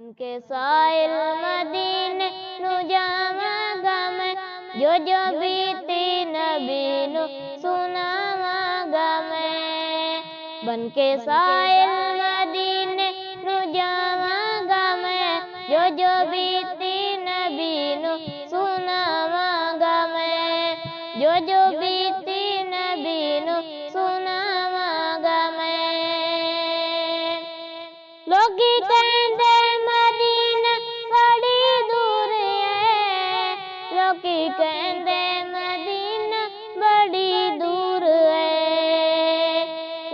बन के साइल मदीने नु जावांगा मैं, जो जो बीती नबी नु सुनावांगा मैं। बन के साइल मदीने नु जावांगा मैं, जो जो बीती नबी नु सुनावांगा मैं, जो जो बीती नबी नु सुनावांगा मैं। लोगी कहंदे मदीना बड़ी दूर है, लोगी कहंदे मदीना बड़ी दूर है,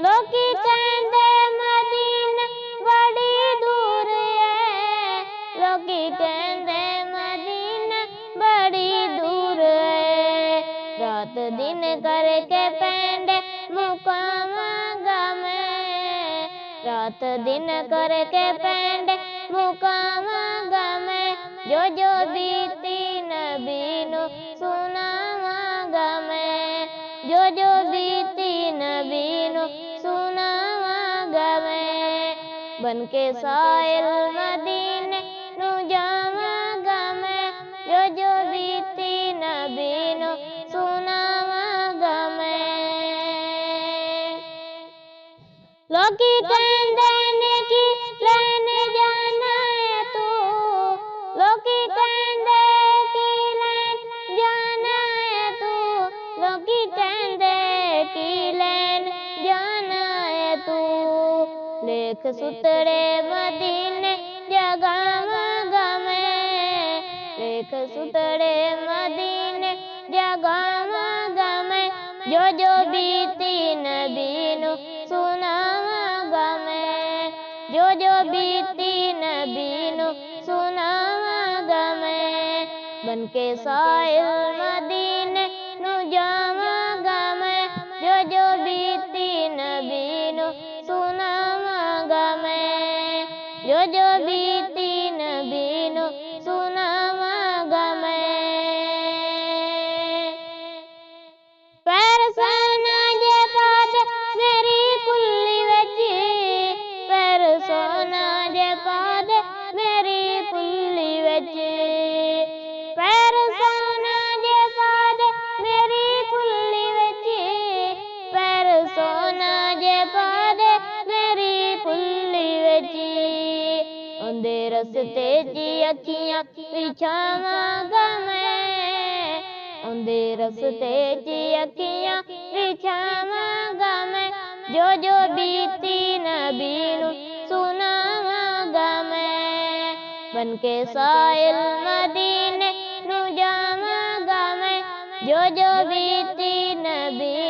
लोगी कहंदे मदीना बड़ी दूर है, लोगी कहंदे मदीना बड़ी दूर है। रात दिन करके पेंडे मुकावांगा मैं, रात दिन करके पेंडे मुकावांगा मैं, जो जो बीती नबी नु सुनावांगा मैं, जो जो बीती नबी नु सुनावांगा मैं। बन के साइल मदीने नु जावांगा मैं, जो जो बीती नबी नु सुनावांगा मैं। लोगी कहंदे नेकी लेने जाना है तू, लोगी कहंदे की लेन जाना है तू, लोगी कहंदे की लेन जाना है तू। लेख सुतड़े मदीने जगावांगा मैं, लेख सुतड़े मदीने जगावांगा मैं, जो जो बीती नबी नु सुनावांगा मैं, जो जो बीती नबी नु सुनावांगा मैं। बन के साइल मदीने नु जावांगा मैं, जो जो बीती नबी नु सुनावांगा मैं, जो जो बीती नबी नु सुनावांगा मैं। पैर सोना जे पादे मेरी कुल्ली विच, पैर सोना जे पादे मेरी कुल्ली विच, पैर सोना जे पादे मेरी कुल्ली विच, पैर सोना जे पादे मेरी कुल्ली विच। उंदे रस्ते च अखियां बिछावांगा मैं, उंदे रस्ते च अखियां बिछावांगा मैं, जो जो बीती नबी नु सुनावांगा मैं। बन के साइल मदीने नु जावांगा मैं, जो जो बीती नबी